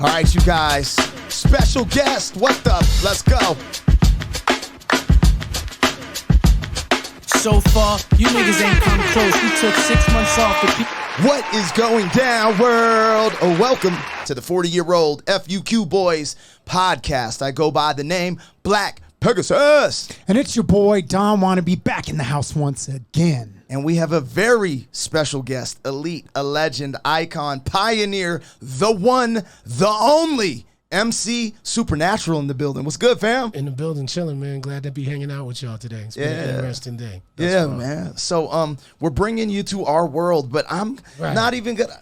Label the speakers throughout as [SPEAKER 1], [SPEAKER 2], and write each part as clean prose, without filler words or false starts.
[SPEAKER 1] All right, you guys. Special guest. What the? Let's go.
[SPEAKER 2] So far, you niggas ain't come close. We took 6 months off.
[SPEAKER 1] What is going down, world? Oh, welcome to the 40-year-old FUQ Boyz podcast. I go by the name Black Pegasus.
[SPEAKER 3] And it's your boy, Don Wannabe, back in the house once again.
[SPEAKER 1] And we have a very special guest, elite, a legend, icon, pioneer, the one, the only, MC Supernatural in the building. What's good, fam?
[SPEAKER 4] In the building, chilling, man. Glad to be hanging out with y'all today. It's been an interesting day.
[SPEAKER 1] Man. So we're bringing you to our world, but I'm not even gonna.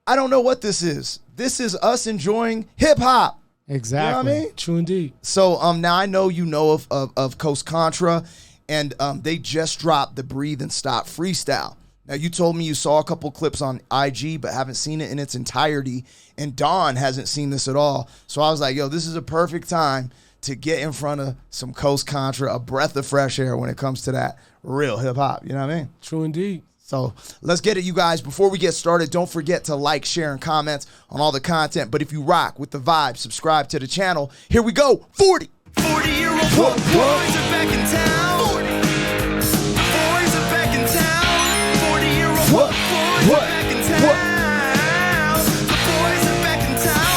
[SPEAKER 1] I don't know what this is. This is us enjoying hip hop.
[SPEAKER 3] Exactly.
[SPEAKER 1] You know what I mean?
[SPEAKER 4] True indeed.
[SPEAKER 1] So now I know you know of Contra, and they just dropped the Breathe and Stop freestyle. Now, you told me you saw a couple clips on IG, but haven't seen it in its entirety, and Dawn hasn't seen this at all. So I was like, yo, this is a perfect time to get in front of some Contra, a breath of fresh air when it comes to that real hip-hop. You know what I mean?
[SPEAKER 4] True indeed.
[SPEAKER 1] So let's get it, you guys. Before we get started, don't forget to like, share, and comment on all the content. But if you rock with the vibe, subscribe to the channel. Here we go.
[SPEAKER 5] 40-year-old boys are back in town. Boys are back in town. 40-year-old boys are back in town. The boys are back in town.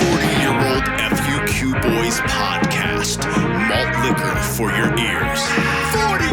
[SPEAKER 5] 40-year-old FUQ Boyz podcast. Malt liquor for your ears. 40.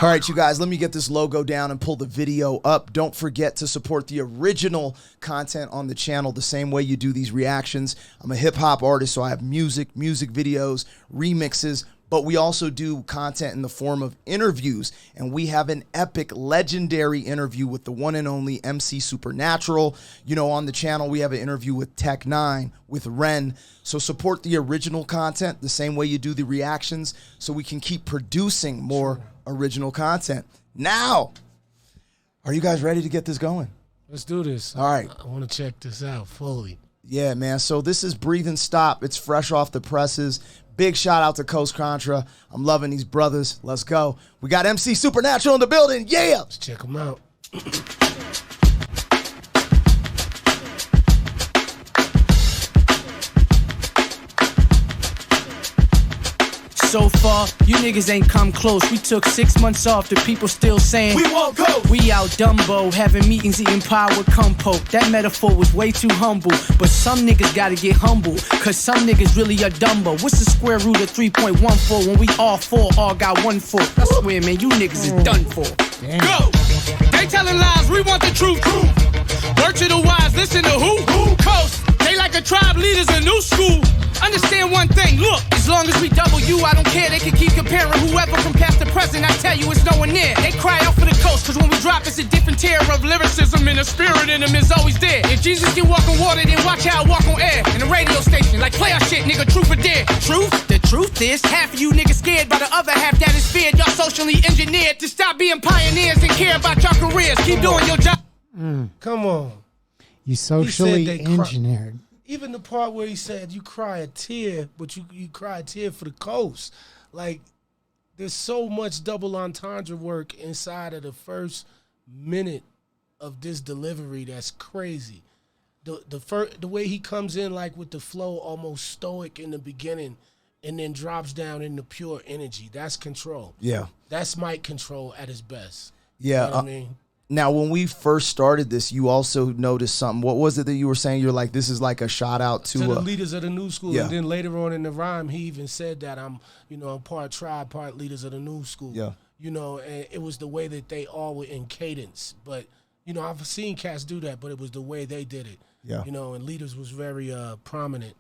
[SPEAKER 1] All right, you guys, let me get this logo down and pull the video up. Don't forget to support the original content on the channel the same way you do these reactions. I'm a hip-hop artist, so I have music videos, remixes, but we also do content in the form of interviews, and we have an epic, legendary interview with the one and only MC Supernatural. You know, on the channel, we have an interview with Tech 9, with Ren. So support the original content the same way you do the reactions so we can keep producing more original content. Now, are you guys ready to get this going?
[SPEAKER 4] Let's do this.
[SPEAKER 1] All right.
[SPEAKER 4] I want to check this out fully.
[SPEAKER 1] Yeah, man. So this is Breathe and Stop. It's fresh off the presses. Big shout out to Contra. I'm loving these brothers. Let's go. We got MC Supernatural in the building. Yeah.
[SPEAKER 4] Let's check them out.
[SPEAKER 2] So far, you niggas ain't come close. We took 6 months off. The people still saying
[SPEAKER 5] We won't go.
[SPEAKER 2] we out Dumbo, having meetings, eating pie with compote. That metaphor was way too humble. But some niggas gotta get humble, cause some niggas really are Dumbo. What's the square root of 3.14 when we all four all got 1 foot? I swear, man, you niggas is done for.
[SPEAKER 6] Go! They telling lies, we want the truth. Word to the wise, listen to who? Coast. They like a tribe, leaders a new school. Understand one thing, look, as long as we double you, I don't care. They can keep comparing whoever from past to present. I tell you, it's no one near. They cry out for the coast, cause when we drop, it's a different tier of lyricism, and the spirit in them is always there. If Jesus can walk on water, then watch how I walk on air. In the radio station, like play our shit, nigga, truth or dare. Truth? The truth is, half of you niggas scared by the other half that is feared. Y'all socially engineered to stop being pioneers and care about your careers. Keep doing your job.
[SPEAKER 4] Come on.
[SPEAKER 3] You socially
[SPEAKER 4] He said they
[SPEAKER 3] engineered.
[SPEAKER 4] Even the part where he said you cry a tear, but you cry a tear for the coast. Like, there's so much double entendre work inside of the first minute of this delivery that's crazy. The way he comes in, like with the flow, almost stoic in the beginning, and then drops down into pure energy. That's control.
[SPEAKER 1] Yeah.
[SPEAKER 4] That's mic control at its best.
[SPEAKER 1] Yeah.
[SPEAKER 4] You know what I mean?
[SPEAKER 1] Now, when we first started this, you also noticed something. What was it that you were saying? You're like, this is like a shout out to
[SPEAKER 4] the leaders of the new school.
[SPEAKER 1] Yeah.
[SPEAKER 4] And then later on in the rhyme, he even said that I'm part tribe, part leaders of the new school.
[SPEAKER 1] Yeah.
[SPEAKER 4] You know, and it was the way that they all were in cadence. But, you know, I've seen cats do that, but it was the way they did it.
[SPEAKER 1] Yeah.
[SPEAKER 4] You know, and leaders was very prominent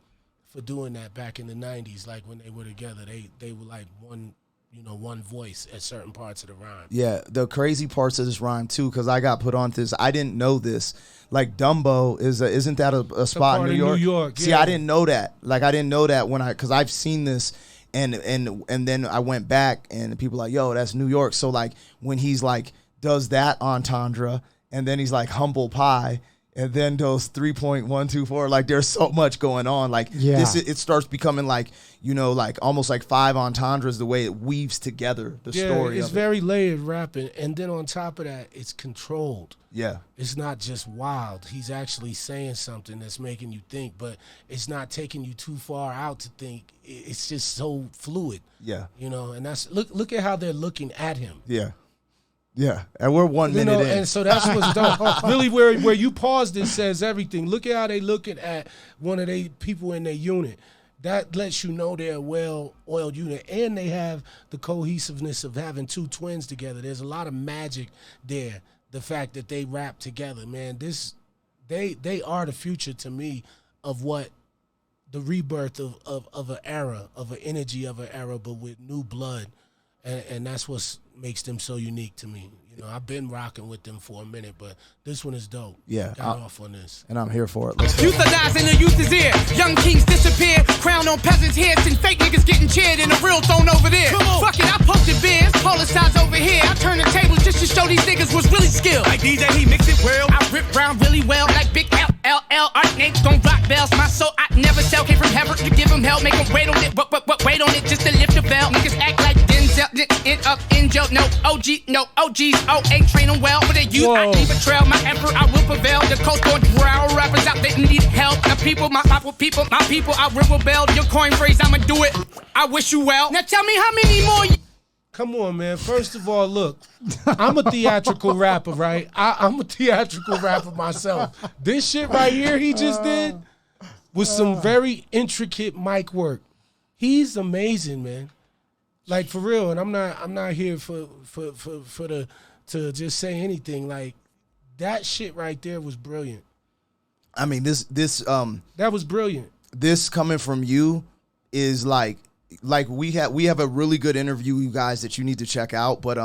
[SPEAKER 4] for doing that back in the 90s. Like when they were together, they were like one voice at certain parts of the rhyme.
[SPEAKER 1] Yeah, the crazy parts of this rhyme too, because I got put on this. I didn't know this. Like Dumbo isn't that a spot in New York?
[SPEAKER 4] New York.
[SPEAKER 1] See,
[SPEAKER 4] yeah.
[SPEAKER 1] I didn't know that. Like I didn't know that because I've seen this, and then I went back and people like, yo, that's New York. So like when he's like does that entendre, and then he's like humble pie. and then those 3.124, like there's so much going on. Like it starts becoming like, you know, like almost like 5 entendres, the way it weaves together the story.
[SPEAKER 4] It's very layered rapping, and then on top of that, it's controlled.
[SPEAKER 1] Yeah.
[SPEAKER 4] It's not just wild. He's actually saying something that's making you think, but it's not taking you too far out to think. It's just so fluid.
[SPEAKER 1] Yeah.
[SPEAKER 4] You know, and that's look at how they're looking at him.
[SPEAKER 1] Yeah. Yeah, and we're 1 minute in.
[SPEAKER 4] And so that's what's dope. Really, where you paused it says everything. Look at how they looking at one of the people in their unit. That lets you know they're a well-oiled unit, and they have the cohesiveness of having 2 twins together. There's a lot of magic there. The fact that they rap together, man. They are the future to me of what the rebirth of an era, of an energy of an era, but with new blood, and that's what makes them so unique to me. You know, I've been rocking with them for a minute, but this one is dope.
[SPEAKER 1] Yeah,
[SPEAKER 4] got off on this,
[SPEAKER 1] and I'm here for it. Let's go.
[SPEAKER 6] Euthanizing the youth is here. Young kings disappear. Crown on peasants' heads and fake niggas getting cheered and a real throne over there. Fuck it, I posted beers. Polar sides over here. I turn the tables just to show these niggas was really skilled. Like DJ, he mix it well. I rip round really well. Like Big LLL. Art names gon' rock bells. My soul I never sell. Came from heaven to give him hell. Make him wait on it. Wait on it just to lift the bell. Niggas act like Denzel. End up in jail. No OG, no OGs. Oh, ain't train them well. But they use I ain't betrayal. My emperor, I will prevail. The coast going drown. Rappers out there need help. The people, my people, I will rebel. Your coin phrase, I'ma do it. I wish you well. Now tell me how many more
[SPEAKER 4] Come on, man. First of all, look, I'm a theatrical rapper, right? I'm a theatrical rapper myself. This shit right here he just did was some very intricate mic work. He's amazing, man. Like, for real, and I'm not here to just say anything. Like, that shit right there was brilliant.
[SPEAKER 1] I mean, this
[SPEAKER 4] that was brilliant.
[SPEAKER 1] This coming from you is like we have a really good interview, you guys, that you need to check out. But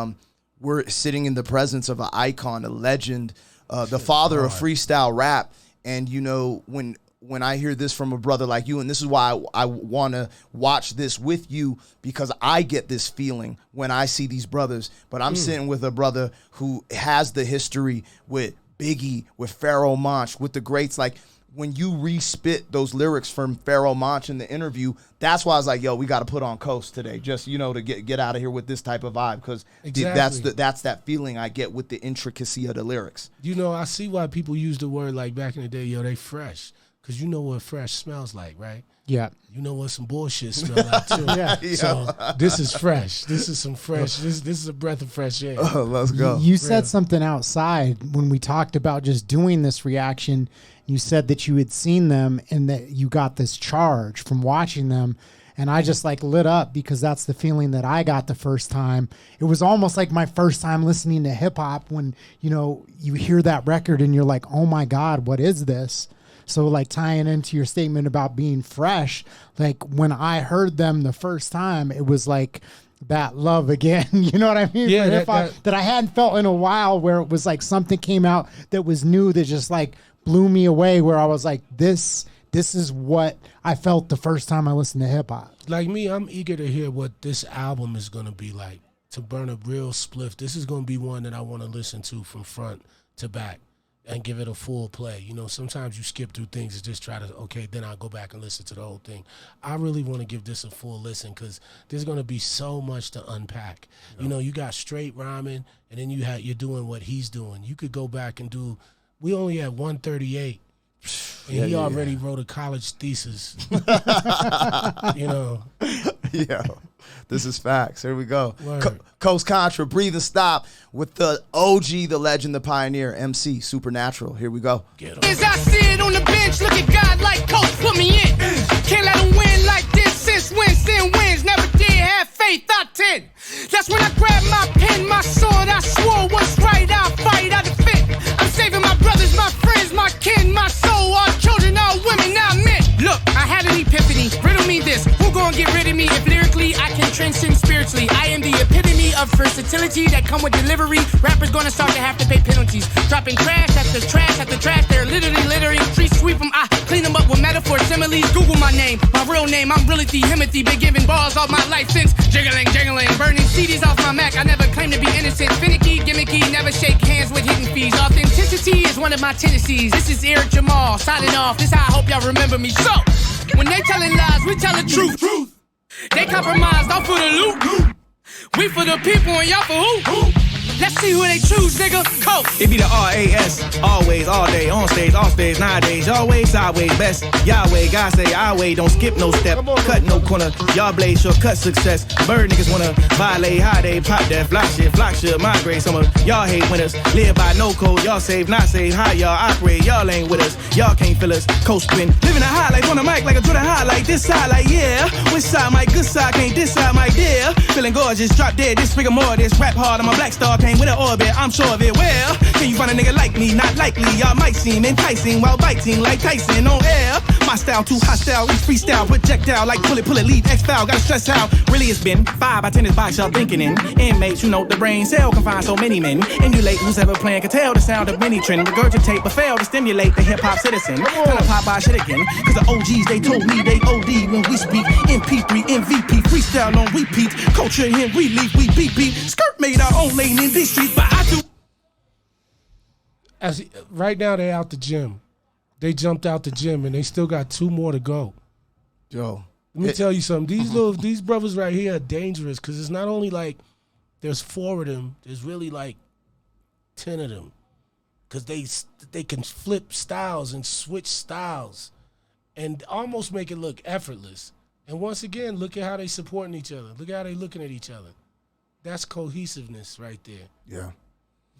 [SPEAKER 1] we're sitting in the presence of an icon, a legend, the father of freestyle rap. And you know, when I hear this from a brother like you, and this is why I want to watch this with you, because I get this feeling when I see these brothers. But I'm sitting with a brother who has the history with Biggie, with Pharoah Monch, with the greats. Like, when you re-spit those lyrics from Pharoah Monch in the interview, that's why I was like, yo, we got to put on Coast today, just, you know, to get out of here with this type of vibe, because that's that feeling I get with the intricacy of the lyrics. You
[SPEAKER 4] know, I see why people use the word, like back in the day, yo, they fresh, because you know what fresh smells like, right?
[SPEAKER 3] Yeah.
[SPEAKER 4] You know what some bullshit smell like too. Yeah. So this is fresh. This is some fresh. This is a breath of fresh air.
[SPEAKER 1] Oh, let's go.
[SPEAKER 3] You said something outside when we talked about just doing this reaction. You said that you had seen them and that you got this charge from watching them. And I just like lit up, because that's the feeling that I got the first time. It was almost like my first time listening to hip hop, when, you know, you hear that record and you're like, oh my God, what is this? So like tying into your statement about being fresh, like when I heard them the first time, it was like that love again. You know what I mean?
[SPEAKER 4] Yeah,
[SPEAKER 3] for hip-hop, that I hadn't felt in a while, where it was like something came out that was new, that just like blew me away, where I was like, this is what I felt the first time I listened to hip hop.
[SPEAKER 4] Like me, I'm eager to hear what this album is going to be like, to burn a real spliff. This is going to be one that I want to listen to from front to back and give it a full play. You know, sometimes you skip through things and just try to, okay, then I'll go back and listen to the whole thing. I really want to give this a full listen, because there's going to be so much to unpack. Yeah. You know, you got straight rhyming, and then you're doing what he's doing. You could go back and do, we only had 138. And he already wrote a college thesis. You know.
[SPEAKER 1] Yeah. This is facts. Here we go. Coast Contra, Breathe and Stop, with the OG, the legend, the pioneer, MC, Supernatural. Here we go.
[SPEAKER 6] As I sit on the bench, look at God like Coach, put me in. Can't let him win like this. Since when sin wins, never did have faith, I 10. That's when I grabbed my pen, my sword. I swore what's right, I'll fight, I defend. I'm saving my brothers, my friends, my kin, my soul, our children, our women, our men. Look, I had an epiphany. Riddle me this. Who gonna get rid of me if lyrically I can transcend spiritually? I am the epitome of versatility that come with delivery. Rappers gonna start to have to pay penalties. Dropping trash after trash after trash. They're literally littering. Streets sweep them. I clean them up with metaphors, similes. Google my name, my real name. I'm really Timothy. Been giving balls all my life since jiggling. Burning CDs off my Mac. I never claimed to be innocent. Finicky, gimmicky, never shake hands
[SPEAKER 2] with hidden fees. Authenticity is one of my tendencies. This is Eric Jamal signing off. This how I hope y'all remember me. So, when they telling lies, we tell the truth. They compromised off for the loot. We for the people and y'all for who? Let's see who they choose, nigga. Coke.
[SPEAKER 7] It be the RAS, always, all day, on stage, off stage, nowadays, always, sideways, best. Yahweh, God say, I way, don't skip no step, cut no corner. Y'all blaze shortcut success. Bird niggas wanna violate, high day, pop that, flock shit, migrate. Some of y'all hate winners, live by no code, y'all save, not save, how y'all operate, y'all ain't with us, y'all can't feel us, coast spin. Living a high life on the mic like a Jordan highlight, this side like, yeah. Which side, my good side, can't this side, my dear. Feeling gorgeous, drop dead, this figure more, this rap hard, I'm a black star, came with an orbit, I'm sure of it. Well, can you find a nigga like me? Not likely. Y'all might seem enticing while biting like Tyson on air. My style too hostile, each freestyle, projectile like pull it, leave X-File. Gotta stress how really it's been 5 by 10 is box y'all thinking in. Inmates, you know the brain cell can find so many men. Emulate who's ever playing can tell the sound of many trend. Regurgitate but fail to stimulate the hip-hop citizen. Kinda pop by shit again, cause the OGs they told me they OD when we speak. MP3, MVP, freestyle on repeat. Culture in relief, we beat. Skirt made our own lane in these streets, but I do.
[SPEAKER 4] Right now they out the gym. They jumped out the gym and they still got 2 more to go.
[SPEAKER 1] Yo,
[SPEAKER 4] let me tell you something. These brothers right here are dangerous because it's not only like there's 4 of them. There's really like 10 of them because they can flip styles and switch styles and almost make it look effortless. And once again, look at how they supporting each other. Look at how they looking at each other. That's cohesiveness right there.
[SPEAKER 1] Yeah.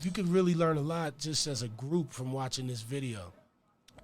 [SPEAKER 4] You could really learn a lot just as a group from watching this video.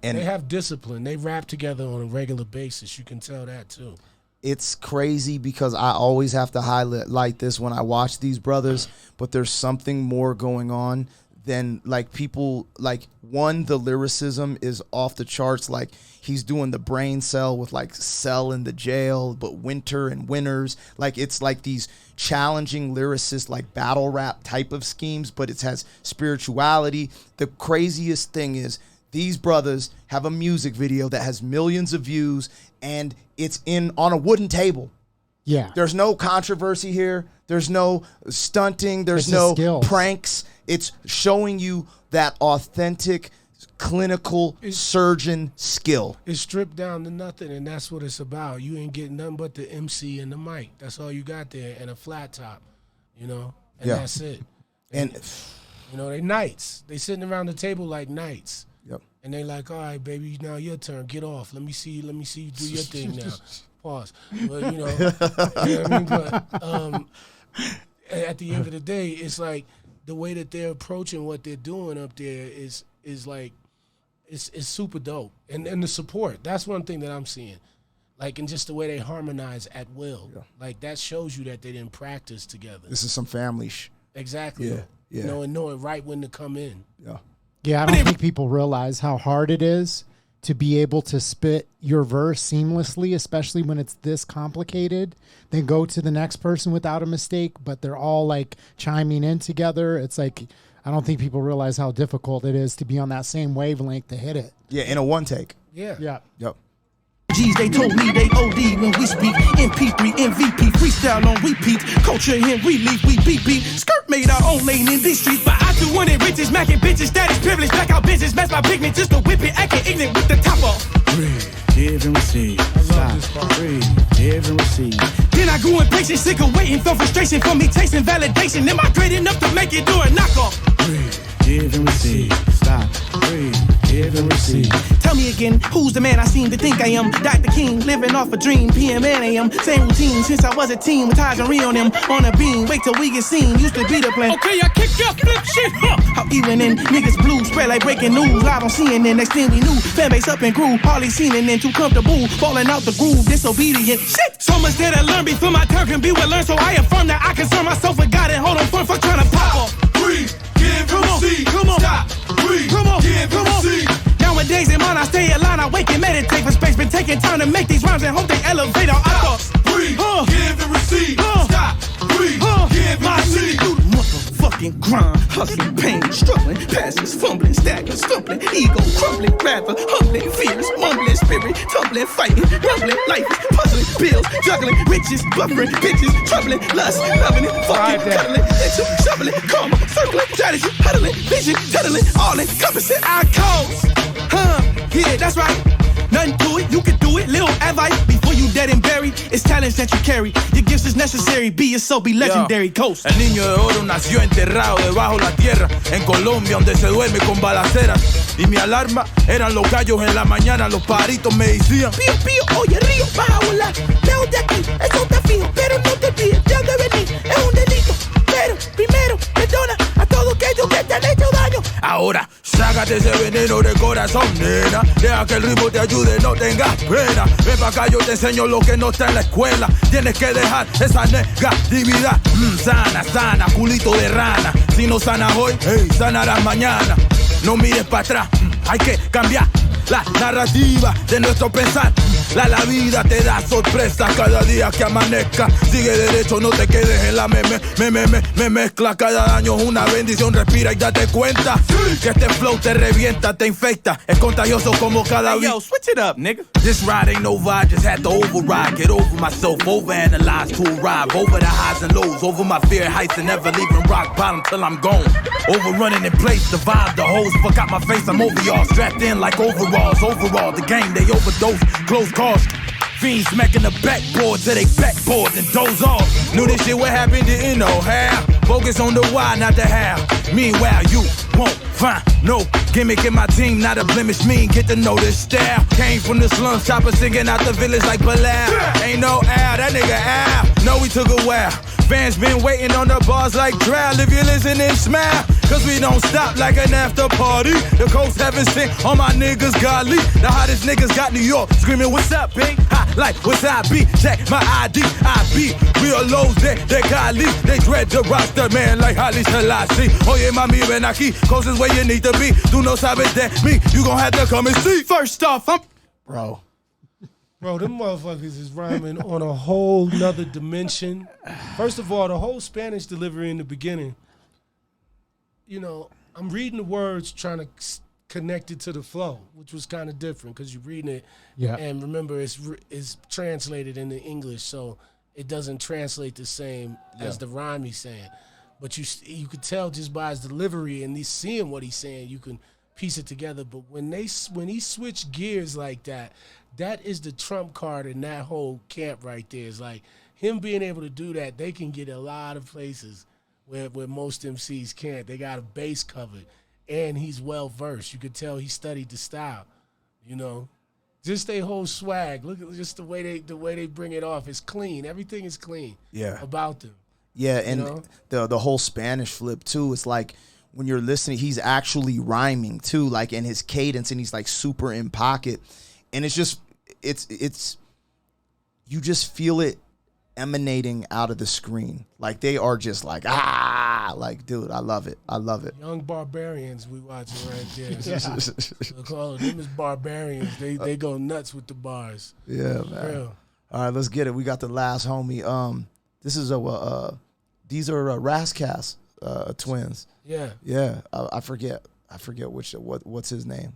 [SPEAKER 1] And
[SPEAKER 4] they have discipline. They rap together on a regular basis. You can tell that too.
[SPEAKER 1] It's crazy because I always have to highlight this when I watch these brothers, but there's something more going on than like people like the lyricism is off the charts. Like he's doing the brain cell with like Cell in the Jail, but Winter and Winners. Like it's like these challenging lyricists, like battle rap type of schemes, but it has spirituality. The craziest thing is these brothers have a music video that has millions of views and it's on a wooden table.
[SPEAKER 3] Yeah.
[SPEAKER 1] There's no controversy here. There's no stunting. There's
[SPEAKER 3] It's
[SPEAKER 1] no
[SPEAKER 3] skills.
[SPEAKER 1] pranks. It's showing you that authentic, clinical surgeon skill.
[SPEAKER 4] It's stripped down to nothing, and that's what it's about. You ain't getting nothing but the MC and the mic. That's all you got there, and a flat top, you know? And
[SPEAKER 1] Yeah.
[SPEAKER 4] that's it.
[SPEAKER 1] And
[SPEAKER 4] You know, they knights. They sitting around the table like knights.
[SPEAKER 1] Yep.
[SPEAKER 4] And they like, all right, baby, now your turn. Get off. Let me see you do your thing now. Pause. But, you know what I mean? But at the end of the day, it's like the way that they're approaching what they're doing up there is like, it's super dope. And the support, that's one thing that I'm seeing. Like, and just the way they harmonize at will. Yeah. Like, that shows you that they didn't practice together.
[SPEAKER 1] This is some family
[SPEAKER 4] Exactly.
[SPEAKER 1] Yeah.
[SPEAKER 4] You know, and knowing right when to come in.
[SPEAKER 1] Yeah.
[SPEAKER 3] Yeah, I don't think people realize how hard it is to be able to spit your verse seamlessly, especially when it's this complicated. Then go to the next person without a mistake, but they're all like chiming in together. It's like, I don't think people realize how difficult it is to be on that same wavelength to hit it.
[SPEAKER 1] Yeah, in a one take.
[SPEAKER 4] Yeah.
[SPEAKER 3] Yeah.
[SPEAKER 1] Yep.
[SPEAKER 7] G's, they told me they OD when we speak. MP3, MVP, freestyle on repeat. Culture in relief, we beat. Skirt made our own lane in these streets. But I do want it riches, macking bitches, status, privilege, blackout bitches, match my pigment just to whip it, acting ignorant with the top off. Breathe, give and receive. Stop, breathe, give and receive. Then I grew impatient, sick of waiting, felt frustration for me tasting validation. Am I great enough to make it do a knockoff? Breathe, give and receive. Stop, breathe, give and receive. Tell me again, who's the man I seem to think I am? Dr. King, living off a dream, PM and AM. Same routine since I was a teen with ties and Rio on them. On a beam, wait till we get seen, used to be the plan.
[SPEAKER 6] Okay, I kick your flip shit, huh?
[SPEAKER 7] How even in niggas blue, spread like breaking news. Live on CNN, next thing we knew, fan base up and grew. Hardly seen and then too comfortable, falling out the groove, disobedient. Shit! So much that I learned before my turn can be well learned. So I affirm that I concern myself with God and hold on for trying to pop off.
[SPEAKER 5] Breathe, give,
[SPEAKER 7] Come on,
[SPEAKER 5] receive.
[SPEAKER 7] come on.
[SPEAKER 5] Stop, breathe,
[SPEAKER 7] Come on,
[SPEAKER 5] give,
[SPEAKER 7] come on.
[SPEAKER 5] receive.
[SPEAKER 7] Nowadays in mind I stay aligned, I wake and meditate for space. Been taking time to make these rhymes and hope they elevate our thoughts.
[SPEAKER 5] Breathe, give and receive. Stop, breathe, give and
[SPEAKER 7] My
[SPEAKER 5] receive.
[SPEAKER 7] nigga, motherfucking working, grind, hustling, pain, struggling, passes, fumbling, staggering, stumbling, ego crumbling, rather humbling, fears, mumbling, spirit, tumbling, fighting, rumbling, life is puzzling, bills, juggling, riches, buffering, bitches, troubling, lust, loving it, fucking, cuddling, itching, shoveling, karma, circling, strategy, huddling, vision, tunnelling, all encompassing our cause. Yeah, that's right. Nothing to it, you can do it. Little advice before you dead and buried. It's talents that you carry. Your gifts is necessary. Be yourself, be legendary. Coast.
[SPEAKER 8] El niño de oro nació enterrado debajo la tierra. En Colombia, donde se duerme con balaceras. Y mi alarma eran los gallos en la mañana. Los pajaritos me decían:
[SPEAKER 7] Pío, pío, oye, río, vas a volar. Lejos de aquí, eso está fijo. Pero no te olvides de dónde venís. Es un delito. Pero primero, perdona a todos aquellos que te han hecho daño.
[SPEAKER 8] Ahora, sácate ese veneno de corazón, nena. Deja que el ritmo te ayude, no tengas pena. Ven pa' acá, yo te enseño lo que no está en la escuela. Tienes que dejar esa negatividad. Sana, sana, culito de rana. Si no sanas hoy, hey, sanarás mañana. No mires para atrás, hay que cambiar la narrativa de nuestro pensar. La vida te da sorpresas cada día que amanezca. Sigue derecho, no te quedes en la me mezcla. Cada año es una bendición, respira y date cuenta que este flow te revienta, te infecta. Es contagioso como cada
[SPEAKER 7] Yo, switch it up, nigga.
[SPEAKER 8] This ride ain't no vibe, just had to override. Get over myself, overanalyze to arrive. Over the highs and lows, over my fear heights and never leaving rock bottom till I'm gone. Overrunning in place, the vibe, the hoes, forgot my face, I'm over y'all. Strapped in like overalls, overall, the game, they overdose, close calls. Fiends smacking the backboard till they backboard and doze off. Knew this shit would happen, didn't know how. Focus on the why, not the how. Meanwhile, you won't find no gimmick in my team, not a blemish. Mean, get to know this style. Came from the slums, chopper singing out the village like Bilal. Ain't no Al, that nigga Al. No, we took a while. Fans been waiting on the bars like trial. If you listen and smile, cause we don't stop like an after party. The coast haven't sent all my niggas godly. The hottest niggas got New York screaming, what's up, big? Hot like what's I be? Check my ID, I be real lows, they godly. They dread the roster, man, like Haile Selassie. Oye, mami, ven aquí, closest where you need to be. Tú no sabes de me, you gon' have to come and see.
[SPEAKER 7] First off, I'm...
[SPEAKER 4] Bro, them motherfuckers is rhyming on a whole nother dimension. First of all, the whole Spanish delivery in the beginning, you know, I'm reading the words trying to connect it to the flow, which was kind of different because you're reading it.
[SPEAKER 3] Yeah.
[SPEAKER 4] And remember, it's translated into English, so it doesn't translate the same as the rhyme he's saying. But you could tell just by his delivery and seeing what he's saying, you can piece it together. But when he switched gears like that, that is the trump card in that whole camp right there. It's like him being able to do that, they can get a lot of places where most MCs can't. They got a base covered, and he's well-versed. You could tell he studied the style, you know. Just their whole swag. Look at just the way they bring it off. It's clean. Everything is clean about them.
[SPEAKER 1] Yeah, and
[SPEAKER 4] you know?
[SPEAKER 1] the whole Spanish flip, too, it's like when you're listening, he's actually rhyming, too, like in his cadence, and he's like super in pocket. And it's just, it's, you just feel it emanating out of the screen. Like they are just like, like, dude, I love it. I love it.
[SPEAKER 4] Young barbarians we watching right there. We'll call them as barbarians. They go nuts with the bars.
[SPEAKER 1] Yeah, man.
[SPEAKER 4] Real.
[SPEAKER 1] All right, let's get it. We got the last homie. This is these are Rascas twins.
[SPEAKER 4] Yeah.
[SPEAKER 1] I forget what's his name.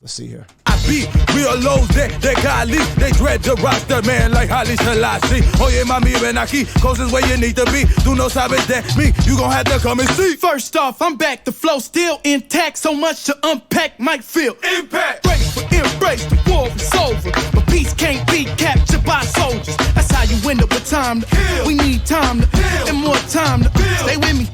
[SPEAKER 1] Let's see here.
[SPEAKER 8] I be real lows, they godly. They dread the roster, man, like Haile Selassie. Oye, mami, ven aquí, closest where you need to be. Tú no sabes de me, you gon' have to come and see.
[SPEAKER 7] First off, I'm back, the flow still intact. So much to unpack, might feel
[SPEAKER 8] impact.
[SPEAKER 7] Brace for embrace, the war is over. But peace can't be captured by soldiers. That's how you end up with time to heal. We need time to heal and more time to stay with me.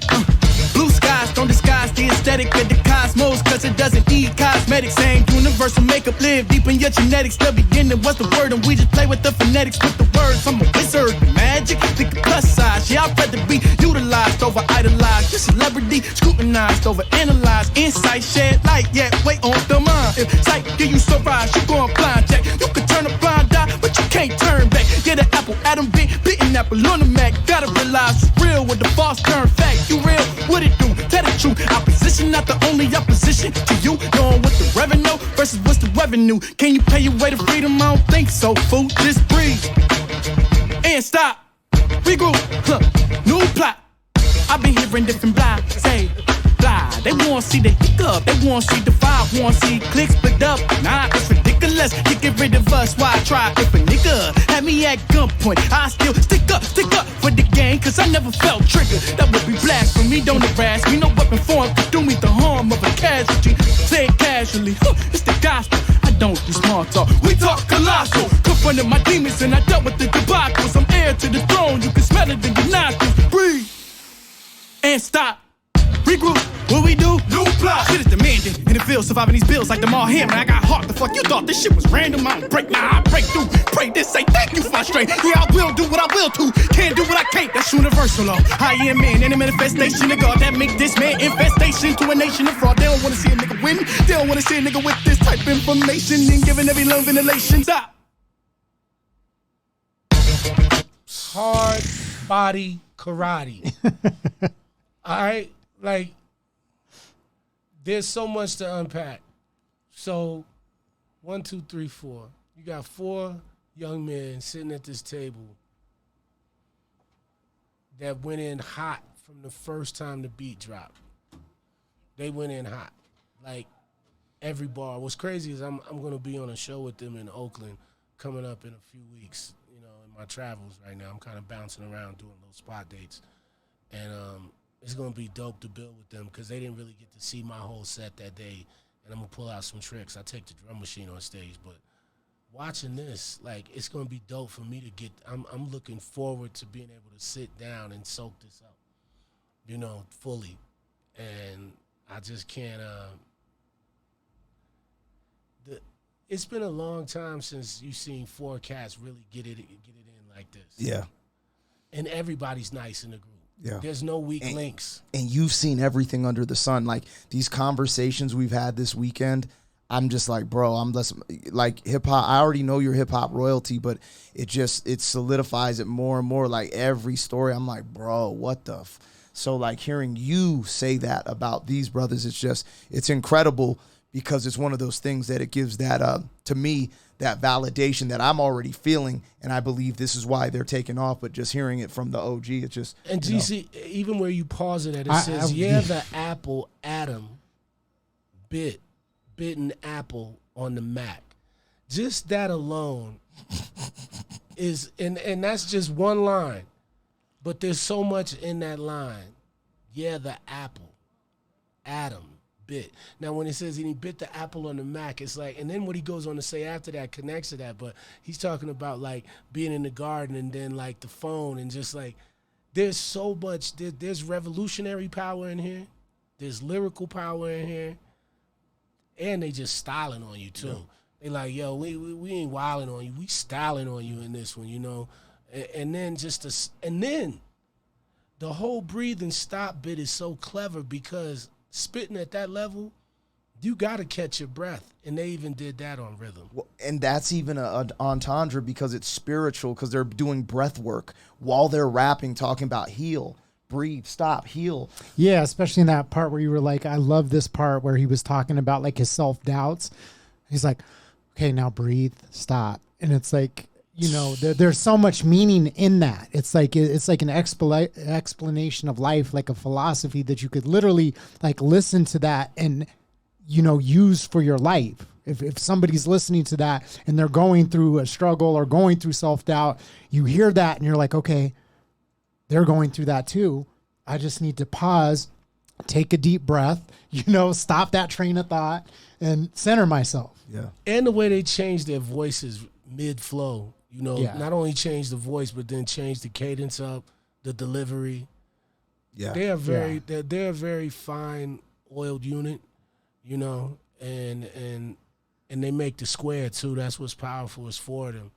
[SPEAKER 7] Blue skies don't disguise the aesthetic of the cosmos, cause it doesn't need cosmetics. Ain't universal makeup, live deep in your genetics. The beginning was the word, and we just play with the phonetics with the words. I'm a wizard, magic, think of plus size. Yeah, I'd rather be utilized over idolized. Your celebrity scrutinized over analyzed. Insight, shed light, yeah, wait on the mind. If sight give you surprise, you going blind check. You could turn a blind eye, but you can't turn back. Yeah, the apple, Adam bitten apple on the Mac. Gotta realize it's real with the false turn fact. You real, what it do? Tell the truth. Opposition, not the only opposition to you. Knowing what the revenue versus what's the revenue. Can you pay your way to freedom? I don't think so, fool. Just breathe and stop. Regroup, new plot.
[SPEAKER 2] I've been hearing different blah, say, blah. They wanna see the hiccup, they wanna see the vibe, wanna see clicks split up. Nah, it's ridiculous. You get rid of us, why try? If a nigga had me at gunpoint, I still stick up for the gang, cause I never felt triggered. That would be blasphemy, don't harass me. No weapon form could do me the harm of a casualty. Say it casually, it's the gospel. I don't do small talk, we talk colossal. Confronted my demons and I dealt with the debacles. I'm heir to the throne, you can smell it in your nostrils. Breathe and stop. Regroup, what we do? New plot. Shit is demanding, and it feels surviving these bills like them all here. Man, I got heart. The fuck you thought this shit was random? I don't break, nah, I break through. Pray this, say thank you, frustrate. Yeah, I will do what I will to. Can't do what I can't. That's universal law. I am man, and a manifestation of God that make this man infestation to a nation of fraud. They don't wanna see a nigga win. They don't wanna see a nigga with this type of information and giving every love ventilation. Stop.
[SPEAKER 4] Hard body karate. All right? Like, there's so much to unpack. So, 1, 2, 3, 4. You got 4 young men sitting at this table that went in hot from the first time the beat dropped. They went in hot. Like, every bar. What's crazy is I'm going to be on a show with them in Oakland coming up in a few weeks, you know, in my travels right now. I'm kind of bouncing around doing little spot dates. And it's going to be dope to build with them because they didn't really get to see my whole set that day. And I'm going to pull out some tricks. I take the drum machine on stage. But watching this, like, it's going to be dope for me to get – I'm looking forward to being able to sit down and soak this up, you know, fully. And I just can't it's been a long time since you've seen 4 cats really get it in like this.
[SPEAKER 1] Yeah.
[SPEAKER 4] And everybody's nice in the group.
[SPEAKER 1] Yeah.
[SPEAKER 4] There's no weak links.
[SPEAKER 1] And you've seen everything under the sun. Like, these conversations we've had this weekend, I'm just like, bro, I'm less like hip-hop. I already know you're hip-hop royalty, but it solidifies it more and more. Like, every story, I'm like, bro, what the So, like, hearing you say that about these brothers, it's incredible because it's one of those things that it gives that, to me, that validation that I'm already feeling, and I believe this is why they're taking off. But just hearing it from the OG, it's just
[SPEAKER 4] and GC, even where you pause it at, it says, the apple Adam bitten apple on the Mac. Just that alone is, and that's just one line, but there's so much in that line. Yeah, the apple Adam bit. Now, when it says he bit the apple on the Mac, it's like, and then what he goes on to say after that connects to that, but he's talking about, like, being in the garden and then, like, the phone and just, like, there's so much, there's revolutionary power in here, there's lyrical power in here, and they just styling on you, too. Yeah. They like, yo, we ain't wilding on you, we styling on you in this one, you know, and then and then the whole breathe and stop bit is so clever because spitting at that level, you got to catch your breath. And they even did that on rhythm.
[SPEAKER 1] Well, and that's even an entendre because it's spiritual, because they're doing breath work while they're rapping, talking about heal, breathe, stop, heal.
[SPEAKER 3] Yeah, especially in that part where you were like, I love this part where he was talking about, like, his self-doubts. He's like, okay, now breathe, stop. And it's like, you know, there's so much meaning in that. It's like an explanation of life, like a philosophy that you could literally, like, listen to that and, you know, use for your life. If somebody's listening to that and they're going through a struggle or going through self-doubt, you hear that and you're like, okay, they're going through that too. I just need to pause, take a deep breath, you know, stop that train of thought and center myself.
[SPEAKER 1] Yeah.
[SPEAKER 4] And the way they change their voices mid-flow. You know, not only change the voice, but then change the cadence up, the delivery.
[SPEAKER 1] Yeah,
[SPEAKER 4] they are they're a very fine oiled unit, you know, and they make the square too. That's what's powerful is for them,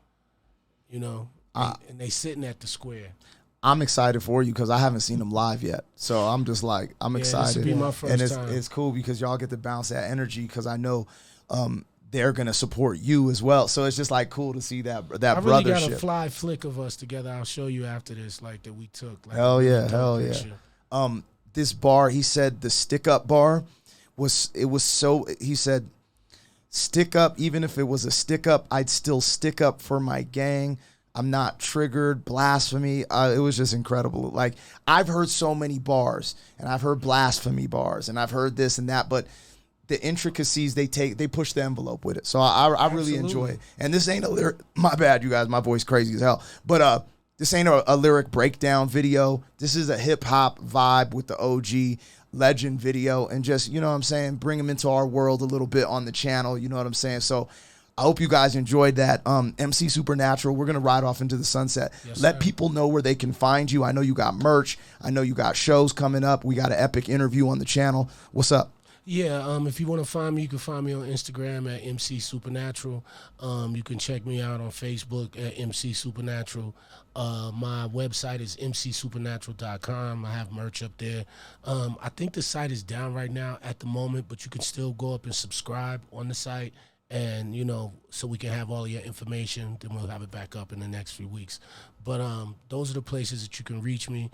[SPEAKER 4] you know, and they sitting at the square.
[SPEAKER 1] I'm excited for you because I haven't seen them live yet, so I'm just like excited.
[SPEAKER 4] This will be my first time.
[SPEAKER 1] It's cool because y'all get to bounce that energy because I know. They're gonna support you as well, so it's just like cool to see that brothership.
[SPEAKER 4] I really got a fly flick of us together. I'll show you after this, like that we took. Like,
[SPEAKER 1] hell yeah. This bar, he said the stick up bar was so. He said, stick up, even if it was a stick up, I'd still stick up for my gang. I'm not triggered, blasphemy. It was just incredible. Like, I've heard so many bars, and I've heard blasphemy bars, and I've heard this and that, but the intricacies they push the envelope with it. So I really enjoy it. And this ain't a lyric. My bad, you guys. My voice crazy as hell. But this ain't a lyric breakdown video. This is a hip hop vibe with the OG legend video, and just, you know what I'm saying, bring them into our world a little bit on the channel. You know what I'm saying? So I hope you guys enjoyed that. MC Supernatural, we're going to ride off into the sunset.
[SPEAKER 4] Yes,
[SPEAKER 1] Let
[SPEAKER 4] sir.
[SPEAKER 1] people know where they can find you. I know you got merch. I know you got shows coming up. We got an epic interview on the channel. What's up?
[SPEAKER 4] Yeah, if you want to find me, you can find me on Instagram at MC Supernatural. You can check me out on Facebook at MC Supernatural. My website is mcsupernatural.com. I have merch up there. I think the site is down right now at the moment, but you can still go up and subscribe on the site, and, you know, so we can have all of your information. Then we'll have it back up in the next few weeks. But those are the places that you can reach me.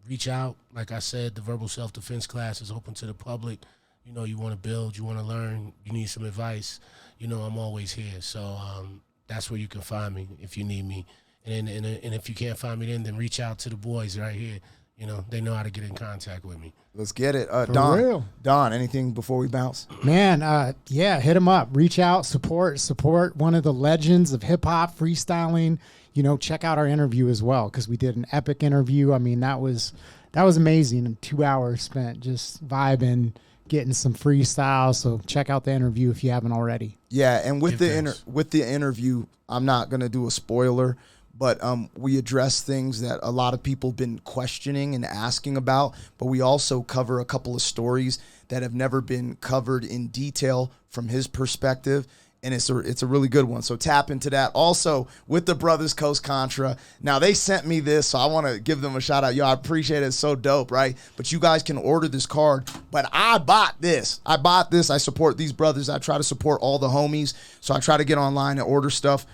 [SPEAKER 4] Reach out. Like I said, the verbal self-defense class is open to the public. You know, you want to build, you want to learn, you need some advice. You know, I'm always here. So that's where you can find me if you need me. And if you can't find me then reach out to the boys right here. You know, they know how to get in contact with me.
[SPEAKER 1] Let's get it.
[SPEAKER 3] real.
[SPEAKER 1] Don, anything before we bounce?
[SPEAKER 3] Man, yeah, hit him up. Reach out, support one of the legends of hip hop freestyling. You know, check out our interview as well, because we did an epic interview. I mean, that was amazing. And 2 hours spent just vibing, getting some freestyle. So check out the interview if you haven't already.
[SPEAKER 1] Yeah, and with the interview, I'm not gonna do a spoiler, but we address things that a lot of people have been questioning and asking about. But we also cover a couple of stories that have never been covered in detail from his perspective. And it's a really good one. So tap into that. Also, with the brothers Coast Contra. Now, they sent me this, so I want to give them a shout out. Yo, I appreciate it. It's so dope, right? But you guys can order this card. But I bought this. I support these brothers. I try to support all the homies. So I try to get online and order stuff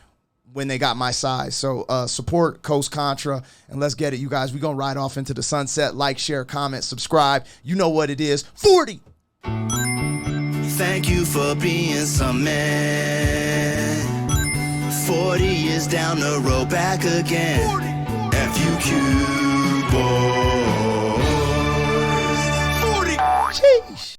[SPEAKER 1] when they got my size. So support Coast Contra, and let's get it, you guys. We're going to ride off into the sunset. Like, share, comment, subscribe. You know what it is. 40.
[SPEAKER 5] Thank you for being some man. 40 years down the road, back again. FUQ boy.